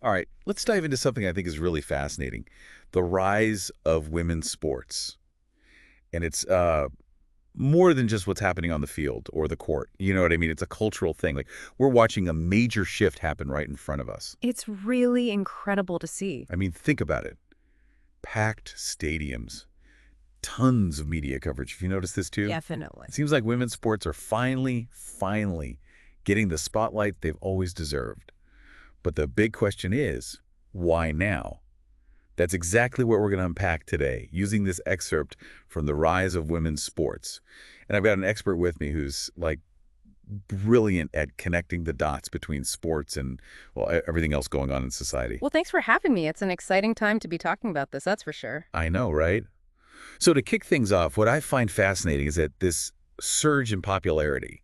All right, let's dive into something I think is really fascinating, the rise of women's sports. And it's more than just what's happening on the field or the court. You know what I mean? It's a cultural thing. Like, we're watching a major shift happen right in front of us. It's really incredible to see. I mean, think about it. Packed stadiums, tons of media coverage. Have you noticed this too? Definitely. It seems like women's sports are finally getting the spotlight they've always deserved. But the big question is, why now? That's exactly what we're going to unpack today, using this excerpt from The Rise of Women's Sports. And I've got an expert with me who's like brilliant at connecting the dots between sports and, well, everything else going on in society. Well, thanks for having me. It's an exciting time to be talking about this, that's for sure. I know, right? So to kick things off, what I find fascinating is that this surge in popularity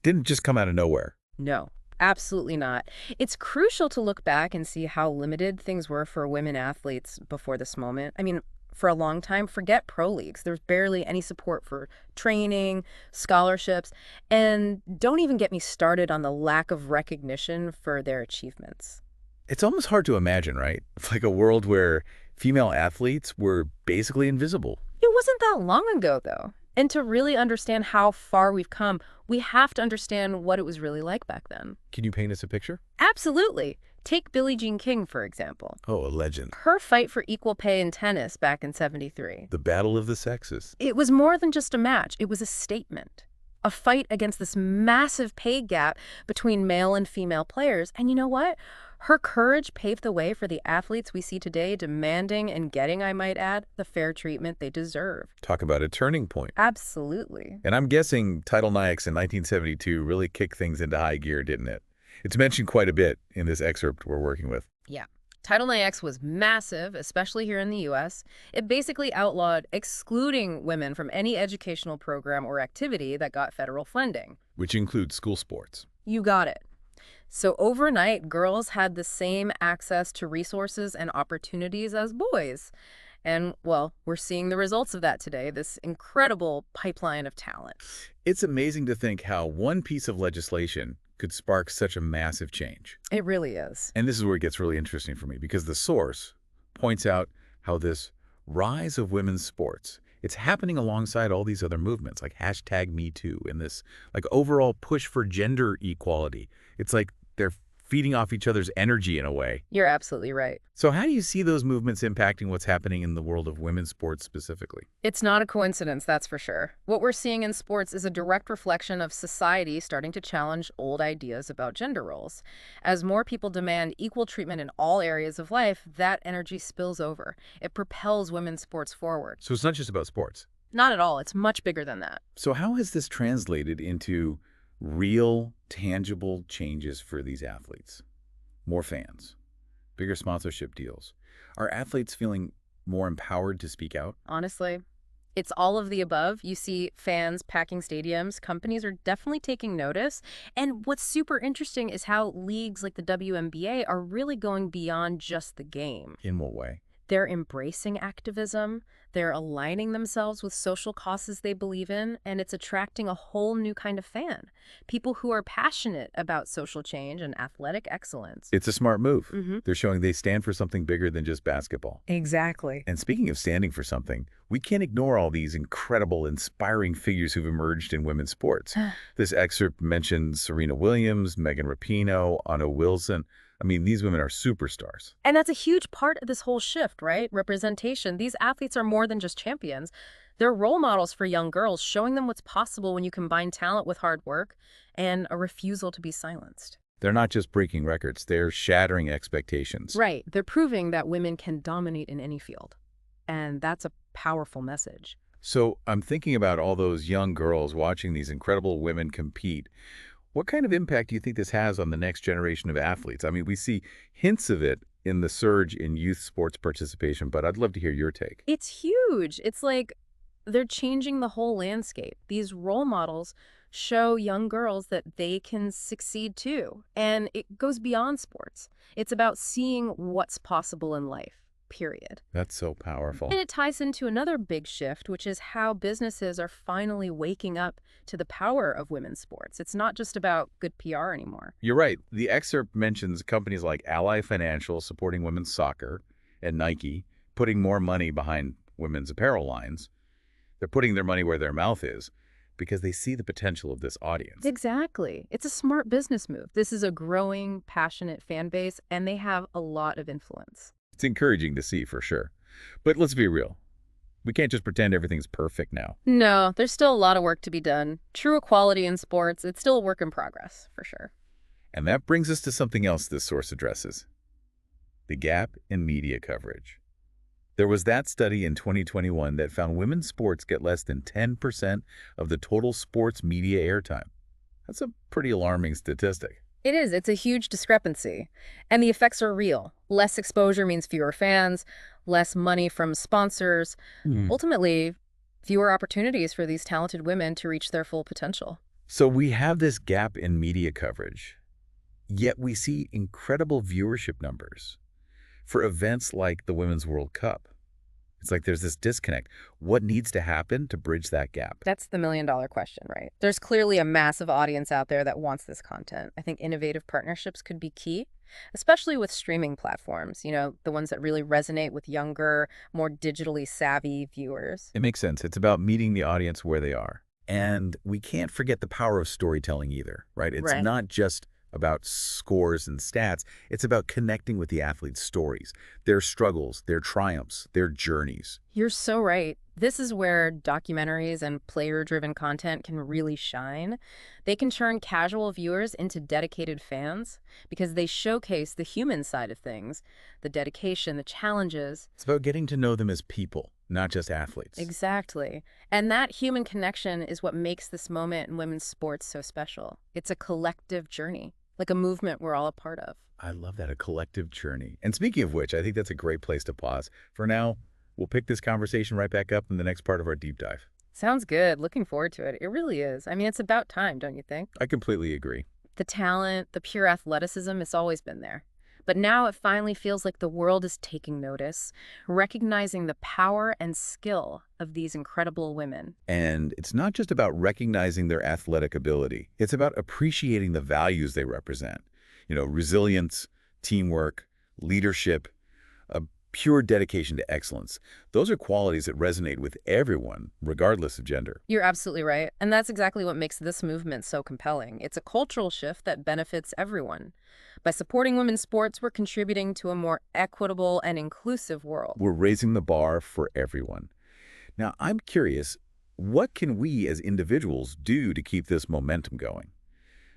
didn't just come out of nowhere. No, absolutely not. It's crucial to look back and see how limited things were for women athletes before this moment. I mean, for a long time, forget pro leagues. There's barely any support for training, scholarships, and don't even get me started on the lack of recognition for their achievements. It's almost hard to imagine, right? It's like a world where female athletes were basically invisible. It wasn't that long ago, though. And to really understand how far we've come, we have to understand what it was really like back then. Can you paint us a picture? Absolutely. Take Billie Jean King, for example. Oh, a legend. Her fight for equal pay in tennis back in '73. The battle of the sexes. It was more than just a match. It was a statement. A fight against this massive pay gap between male and female players. And you know what? Her courage paved the way for the athletes we see today demanding and getting, I might add, the fair treatment they deserve. Talk about a turning point. Absolutely. And I'm guessing Title IX in 1972 really kicked things into high gear, didn't it? It's mentioned quite a bit in this excerpt we're working with. Yeah. Title IX was massive, especially here in the U.S. It basically outlawed excluding women from any educational program or activity that got federal funding. Which includes school sports. You got it. So overnight, girls had the same access to resources and opportunities as boys. And, well, we're seeing the results of that today, this incredible pipeline of talent. It's amazing to think how one piece of legislation could spark such a massive change. It really is. And this is where it gets really interesting for me, because the source points out how this rise of women's sports, it's happening alongside all these other movements like #MeToo and this like overall push for gender equality. It's like they're feeding off each other's energy in a way. You're absolutely right. So how do you see those movements impacting what's happening in the world of women's sports specifically? It's not a coincidence, that's for sure. What we're seeing in sports is a direct reflection of society starting to challenge old ideas about gender roles. As more people demand equal treatment in all areas of life, that energy spills over. It propels women's sports forward. So it's not just about sports. Not at all. It's much bigger than that. So how has this translated into real, tangible changes for these athletes? More fans, bigger sponsorship deals. Are athletes feeling more empowered to speak out? Honestly, it's all of the above. You see fans packing stadiums. Companies are definitely taking notice. And what's super interesting is how leagues like the WNBA are really going beyond just the game. In what way? They're embracing activism, they're aligning themselves with social causes they believe in, and it's attracting a whole new kind of fan. People who are passionate about social change and athletic excellence. It's a smart move. Mm-hmm. They're showing they stand for something bigger than just basketball. Exactly. And speaking of standing for something, we can't ignore all these incredible, inspiring figures who've emerged in women's sports. This excerpt mentions Serena Williams, Megan Rapinoe, Anna Wilson. I mean, these women are superstars. And that's a huge part of this whole shift, right? Representation. These athletes are more than just champions. They're role models for young girls, showing them what's possible when you combine talent with hard work and a refusal to be silenced. They're not just breaking records, they're shattering expectations. Right. They're proving that women can dominate in any field. And that's a powerful message. So I'm thinking about all those young girls watching these incredible women compete. What kind of impact do you think this has on the next generation of athletes? I mean, we see hints of it in the surge in youth sports participation, but I'd love to hear your take. It's huge. It's like they're changing the whole landscape. These role models show young girls that they can succeed too. And it goes beyond sports. It's about seeing what's possible in life. period. That's so powerful. And it ties into another big shift, which is how businesses are finally waking up to the power of women's sports. It's not just about good PR anymore. You're right. The excerpt mentions companies like Ally Financial supporting women's soccer and Nike putting more money behind women's apparel lines. They're putting their money where their mouth is because they see the potential of this audience. Exactly. It's a smart business move. This is a growing, passionate fan base, and they have a lot of influence. It's encouraging to see for sure. But let's be real. We can't just pretend everything's perfect now. No, there's still a lot of work to be done. True equality in sports, it's still a work in progress, for sure. And that brings us to something else this source addresses: the gap in media coverage. There was that study in 2021 that found women's sports get less than 10% of the total sports media airtime. That's a pretty alarming statistic. It is. It's a huge discrepancy. And the effects are real. Less exposure means fewer fans, less money from sponsors. Ultimately, fewer opportunities for these talented women to reach their full potential. So we have this gap in media coverage, yet we see incredible viewership numbers for events like the Women's World Cup. It's like there's this disconnect. What needs to happen to bridge that gap? That's the million-dollar question, right? There's clearly a massive audience out there that wants this content. I think innovative partnerships could be key, especially with streaming platforms, the ones that really resonate with younger, more digitally savvy viewers. It makes sense. It's about meeting the audience where they are. And we can't forget the power of storytelling either, right? It's Right. not just about scores and stats. It's about connecting with the athletes' stories, their struggles, their triumphs, their journeys. You're so right. This is where documentaries and player-driven content can really shine. They can turn casual viewers into dedicated fans because they showcase the human side of things, the dedication, the challenges. It's about getting to know them as people, not just athletes. Exactly. And that human connection is what makes this moment in women's sports so special. It's a collective journey, like a movement we're all a part of. I love that, a collective journey. And speaking of which, I think that's a great place to pause. For now, we'll pick this conversation right back up in the next part of our deep dive. Sounds good. Looking forward to it. It really is. I mean, it's about time, don't you think? I completely agree. The talent, the pure athleticism, it's always been there. But now it finally feels like the world is taking notice, recognizing the power and skill of these incredible women. And it's not just about recognizing their athletic ability. It's about appreciating the values they represent. Resilience, teamwork, leadership, a pure dedication to excellence. Those are qualities that resonate with everyone, regardless of gender. You're absolutely right. And that's exactly what makes this movement so compelling. It's a cultural shift that benefits everyone. By supporting women's sports, we're contributing to a more equitable and inclusive world. We're raising the bar for everyone. Now, I'm curious, what can we as individuals do to keep this momentum going?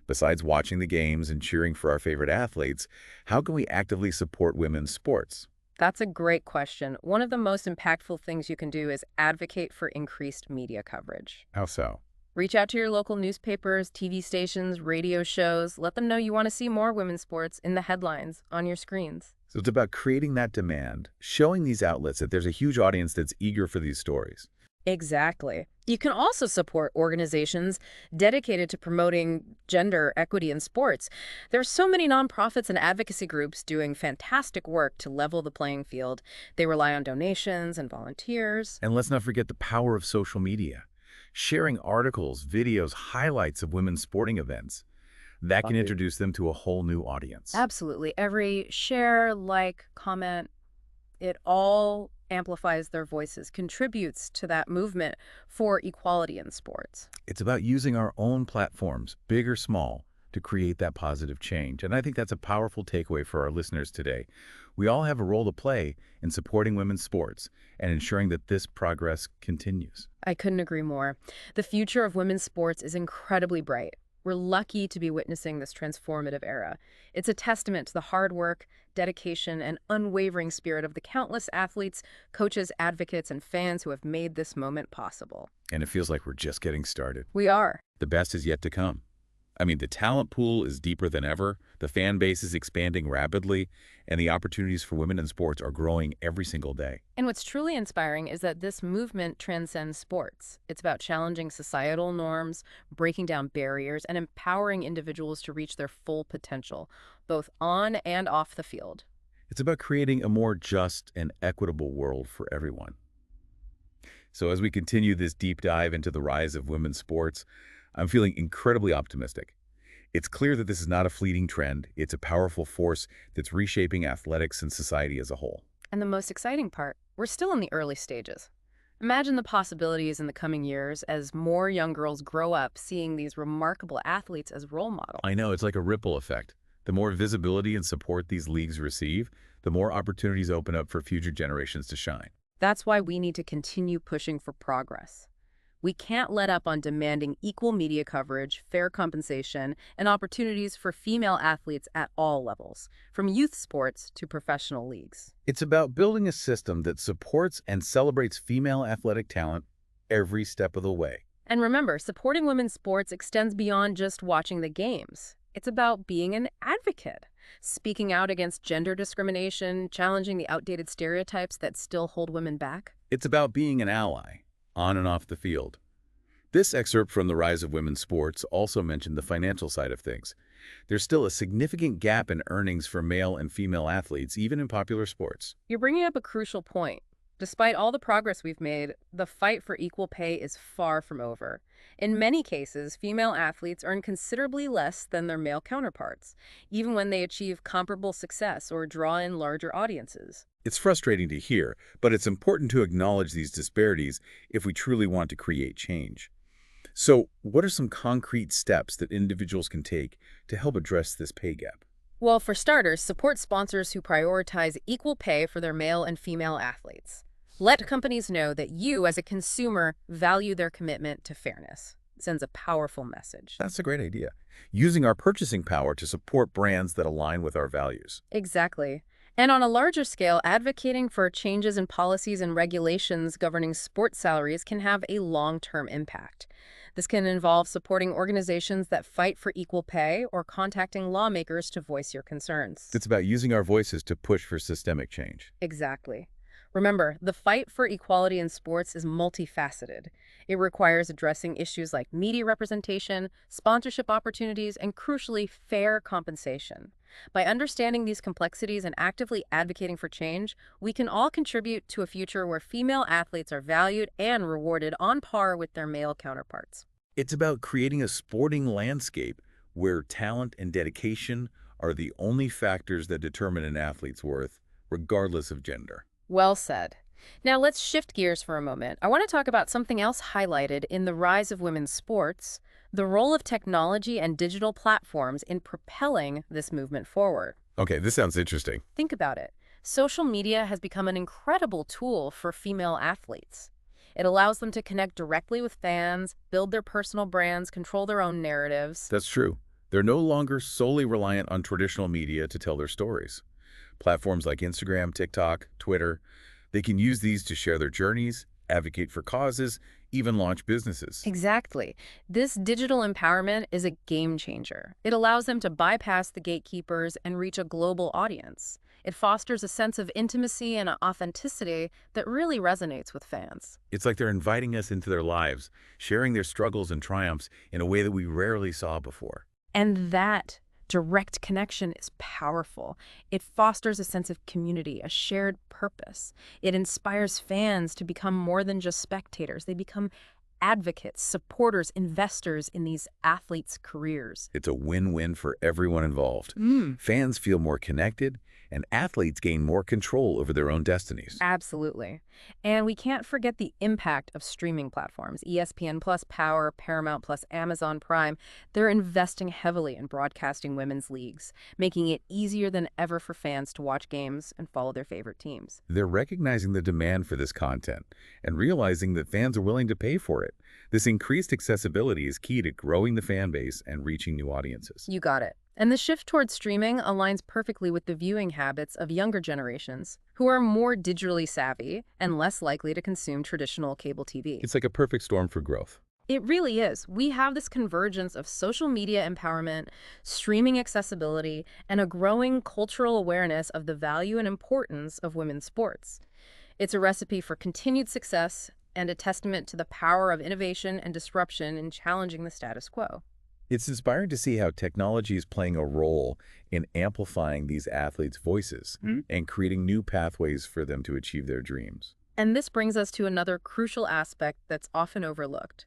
Besides watching the games and cheering for our favorite athletes, how can we actively support women's sports? That's a great question. One of the most impactful things you can do is advocate for increased media coverage. How so? Reach out to your local newspapers, TV stations, radio shows. Let them know you want to see more women's sports in the headlines, on your screens. So it's about creating that demand, showing these outlets that there's a huge audience that's eager for these stories. Exactly. You can also support organizations dedicated to promoting gender equity in sports. There are so many nonprofits and advocacy groups doing fantastic work to level the playing field. They rely on donations and volunteers. And let's not forget the power of social media. Sharing articles, videos, highlights of women's sporting events. That can introduce them to a whole new audience. Absolutely. Every share, like, comment, it all amplifies their voices, contributes to that movement for equality in sports. It's about using our own platforms, big or small, to create that positive change. And I think that's a powerful takeaway for our listeners today. We all have a role to play in supporting women's sports and ensuring that this progress continues. I couldn't agree more. The future of women's sports is incredibly bright. We're lucky to be witnessing this transformative era. It's a testament to the hard work, dedication, and unwavering spirit of the countless athletes, coaches, advocates, and fans who have made this moment possible. And it feels like we're just getting started. We are. The best is yet to come. I mean, the talent pool is deeper than ever, the fan base is expanding rapidly, and the opportunities for women in sports are growing every single day. And what's truly inspiring is that this movement transcends sports. It's about challenging societal norms, breaking down barriers, and empowering individuals to reach their full potential, both on and off the field. It's about creating a more just and equitable world for everyone. So as we continue this deep dive into the rise of women's sports, I'm feeling incredibly optimistic. It's clear that this is not a fleeting trend. It's a powerful force that's reshaping athletics and society as a whole. And the most exciting part, we're still in the early stages. Imagine the possibilities in the coming years as more young girls grow up seeing these remarkable athletes as role models. I know, it's like a ripple effect. The more visibility and support these leagues receive, the more opportunities open up for future generations to shine. That's why we need to continue pushing for progress. We can't let up on demanding equal media coverage, fair compensation, and opportunities for female athletes at all levels, from youth sports to professional leagues. It's about building a system that supports and celebrates female athletic talent every step of the way. And remember, supporting women's sports extends beyond just watching the games. It's about being an advocate, speaking out against gender discrimination, challenging the outdated stereotypes that still hold women back. It's about being an ally, on and off the field. This excerpt from The Rise of Women's Sports also mentioned the financial side of things. There's still a significant gap in earnings for male and female athletes, even in popular sports. You're bringing up a crucial point. Despite all the progress we've made, the fight for equal pay is far from over. In many cases, female athletes earn considerably less than their male counterparts, even when they achieve comparable success or draw in larger audiences. It's frustrating to hear, but it's important to acknowledge these disparities if we truly want to create change. So, what are some concrete steps that individuals can take to help address this pay gap? Well, for starters, support sponsors who prioritize equal pay for their male and female athletes. Let companies know that you, as a consumer, value their commitment to fairness. It sends a powerful message. That's a great idea. Using our purchasing power to support brands that align with our values. Exactly. And on a larger scale, advocating for changes in policies and regulations governing sports salaries can have a long-term impact. This can involve supporting organizations that fight for equal pay or contacting lawmakers to voice your concerns. It's about using our voices to push for systemic change. Exactly. Remember, the fight for equality in sports is multifaceted. It requires addressing issues like media representation, sponsorship opportunities, and crucially, fair compensation. By understanding these complexities and actively advocating for change, we can all contribute to a future where female athletes are valued and rewarded on par with their male counterparts. It's about creating a sporting landscape where talent and dedication are the only factors that determine an athlete's worth, regardless of gender. Well said. Now let's shift gears for a moment. I want to talk about something else highlighted in the rise of women's sports, the role of technology and digital platforms in propelling this movement forward. Okay, this sounds interesting. Think about it. Social media has become an incredible tool for female athletes. It allows them to connect directly with fans, build their personal brands, control their own narratives. That's true. They're no longer solely reliant on traditional media to tell their stories. Platforms like Instagram, TikTok, Twitter, they can use these to share their journeys, advocate for causes, even launch businesses. Exactly. This digital empowerment is a game changer. It allows them to bypass the gatekeepers and reach a global audience. It fosters a sense of intimacy and authenticity that really resonates with fans. It's like they're inviting us into their lives, sharing their struggles and triumphs in a way that we rarely saw before. And that direct connection is powerful. It fosters a sense of community, a shared purpose. It inspires fans to become more than just spectators. They become advocates, supporters, investors in these athletes' careers. It's a win-win for everyone involved. Fans feel more connected, and athletes gain more control over their own destinies. Absolutely. And we can't forget the impact of streaming platforms. ESPN Plus, Power, Paramount Plus, Amazon Prime. They're investing heavily in broadcasting women's leagues, making it easier than ever for fans to watch games and follow their favorite teams. They're recognizing the demand for this content and realizing that fans are willing to pay for it. This increased accessibility is key to growing the fan base and reaching new audiences. You got it. And the shift towards streaming aligns perfectly with the viewing habits of younger generations, who are more digitally savvy and less likely to consume traditional cable TV. It's like a perfect storm for growth. It really is. We have this convergence of social media empowerment, streaming accessibility, and a growing cultural awareness of the value and importance of women's sports. It's a recipe for continued success and a testament to the power of innovation and disruption in challenging the status quo. It's inspiring to see how technology is playing a role in amplifying these athletes' voices and creating new pathways for them to achieve their dreams. And this brings us to another crucial aspect that's often overlooked: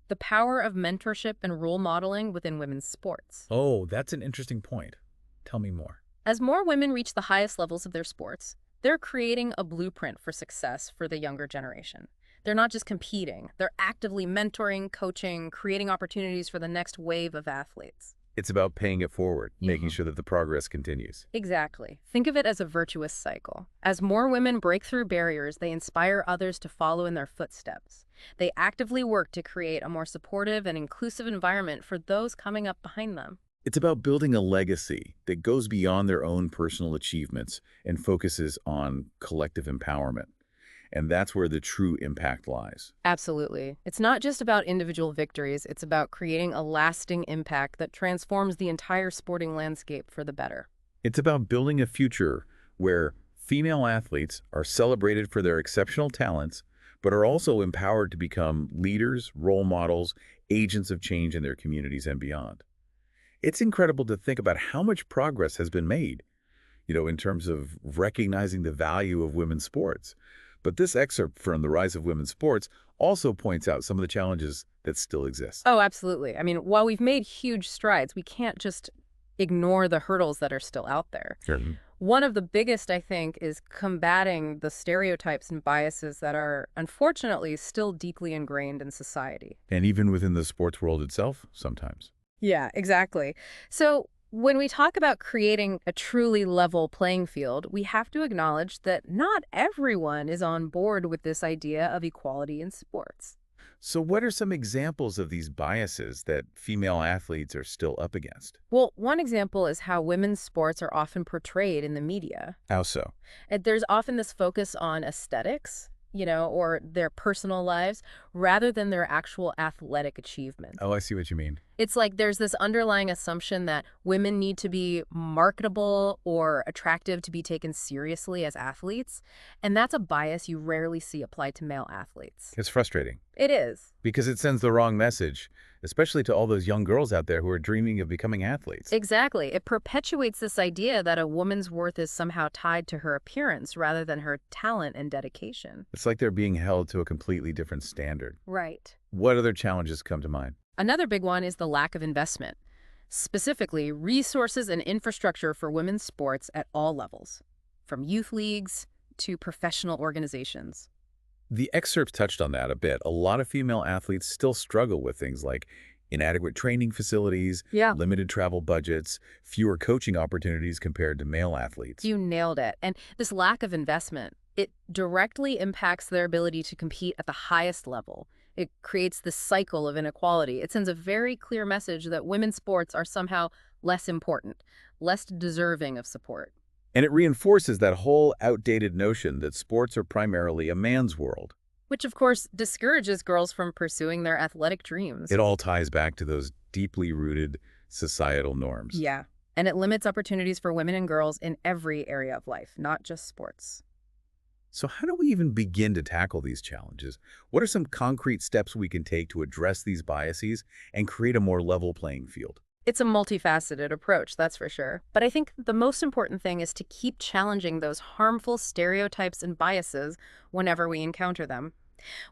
the power of mentorship and role modeling within women's sports. Oh, that's an interesting point. Tell me more. As more women reach the highest levels of their sports, they're creating a blueprint for success for the younger generation. They're not just competing, they're actively mentoring, coaching, creating opportunities for the next wave of athletes. It's about paying it forward, making Mhm. sure that the progress continues. Exactly. Think of it as a virtuous cycle. As more women break through barriers, they inspire others to follow in their footsteps. They actively work to create a more supportive and inclusive environment for those coming up behind them. It's about building a legacy that goes beyond their own personal achievements and focuses on collective empowerment. And that's where the true impact lies. Absolutely. It's not just about individual victories, it's about creating a lasting impact that transforms the entire sporting landscape for the better. It's about building a future where female athletes are celebrated for their exceptional talents, but are also empowered to become leaders, role models, agents of change in their communities and beyond. It's incredible to think about how much progress has been made, in terms of recognizing the value of women's sports. But this excerpt from The Rise of Women's Sports also points out some of the challenges that still exist. Oh, absolutely. I mean, while we've made huge strides, we can't just ignore the hurdles that are still out there. Sure. One of the biggest, I think, is combating the stereotypes and biases that are unfortunately still deeply ingrained in society. And even within the sports world itself, sometimes. Yeah, exactly. So when we talk about creating a truly level playing field, we have to acknowledge that not everyone is on board with this idea of equality in sports. So what are some examples of these biases that female athletes are still up against? Well, one example is how women's sports are often portrayed in the media. How so? There's often this focus on aesthetics, or their personal lives, rather than their actual athletic achievements. Oh, I see what you mean. It's like there's this underlying assumption that women need to be marketable or attractive to be taken seriously as athletes, and that's a bias you rarely see applied to male athletes. It's frustrating It is. because it sends the wrong message, especially to all those young girls out there who are dreaming of becoming athletes. Exactly. It perpetuates this idea that a woman's worth is somehow tied to her appearance rather than her talent and dedication. It's like they're being held to a completely different standard. Right. What other challenges come to mind? Another big one is the lack of investment, specifically resources and infrastructure for women's sports at all levels, from youth leagues to professional organizations. The excerpts touched on that a bit. A lot of female athletes still struggle with things like inadequate training facilities, Yeah. limited travel budgets, fewer coaching opportunities compared to male athletes. You nailed it. And this lack of investment, it directly impacts their ability to compete at the highest level. It creates this cycle of inequality. It sends a very clear message that women's sports are somehow less important, less deserving of support. And it reinforces that whole outdated notion that sports are primarily a man's world. Which, of course, discourages girls from pursuing their athletic dreams. It all ties back to those deeply rooted societal norms. Yeah. And it limits opportunities for women and girls in every area of life, not just sports. So how do we even begin to tackle these challenges? What are some concrete steps we can take to address these biases and create a more level playing field? It's a multifaceted approach, that's for sure. But I think the most important thing is to keep challenging those harmful stereotypes and biases whenever we encounter them.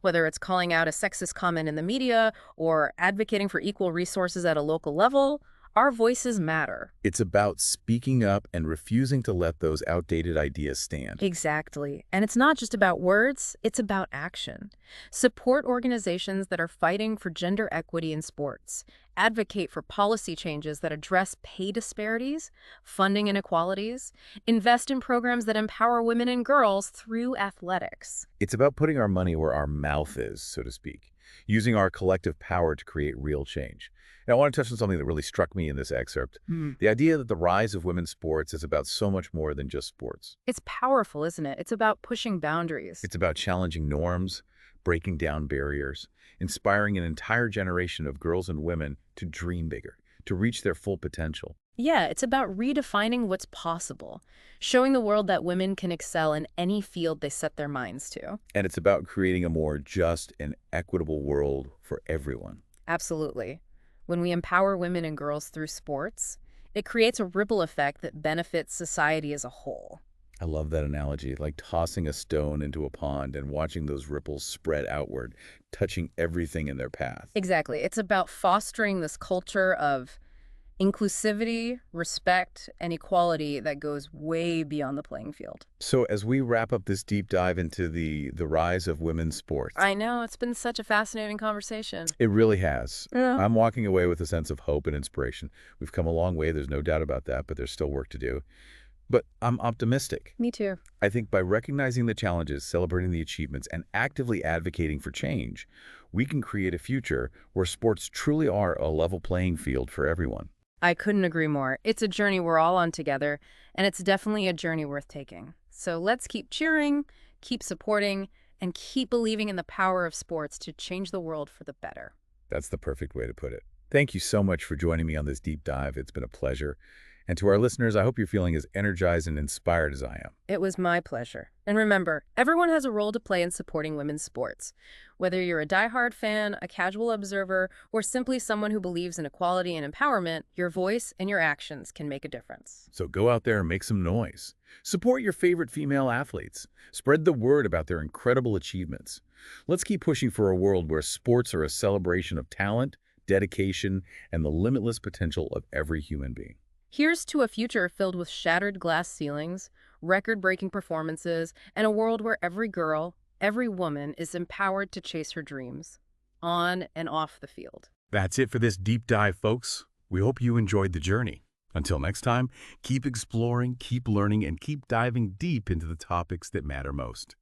Whether it's calling out a sexist comment in the media or advocating for equal resources at a local level, our voices matter. It's about speaking up and refusing to let those outdated ideas stand. Exactly. And it's not just about words, it's about action. Support organizations that are fighting for gender equity in sports. Advocate for policy changes that address pay disparities, funding inequalities. Invest in programs that empower women and girls through athletics. It's about putting our money where our mouth is, so to speak, using our collective power to create real change. Now, I want to touch on something that really struck me in this excerpt. The idea that the rise of women's sports is about so much more than just sports. It's powerful, isn't it? It's about pushing boundaries. It's about challenging norms, breaking down barriers, inspiring an entire generation of girls and women to dream bigger, to reach their full potential. Yeah, it's about redefining what's possible, showing the world that women can excel in any field they set their minds to. And it's about creating a more just and equitable world for everyone. Absolutely. When we empower women and girls through sports, it creates a ripple effect that benefits society as a whole. I love that analogy, like tossing a stone into a pond and watching those ripples spread outward, touching everything in their path. Exactly. It's about fostering this culture of inclusivity, respect, and equality that goes way beyond the playing field. So as we wrap up this deep dive into the rise of women's sports, I know, it's been such a fascinating conversation. it really has. Yeah. I'm walking away with a sense of hope and inspiration. We've come a long way, there's no doubt about that, but there's still work to do. But I'm optimistic. Me too. I think by recognizing the challenges, celebrating the achievements, and actively advocating for change, we can create a future where sports truly are a level playing field for everyone. I couldn't agree more. It's a journey we're all on together, and it's definitely a journey worth taking. So let's keep cheering, keep supporting, and keep believing in the power of sports to change the world for the better. That's the perfect way to put it. Thank you so much for joining me on this deep dive. It's been a pleasure. And to our listeners, I hope you're feeling as energized and inspired as I am. It was my pleasure. And remember, everyone has a role to play in supporting women's sports. Whether you're a diehard fan, a casual observer, or simply someone who believes in equality and empowerment, your voice and your actions can make a difference. So go out there and make some noise. Support your favorite female athletes. Spread the word about their incredible achievements. Let's keep pushing for a world where sports are a celebration of talent, dedication, and the limitless potential of every human being. Here's to a future filled with shattered glass ceilings, record-breaking performances, and a world where every girl, every woman is empowered to chase her dreams, on and off the field. That's it for this deep dive, folks. We hope you enjoyed the journey. Until next time, keep exploring, keep learning, and keep diving deep into the topics that matter most.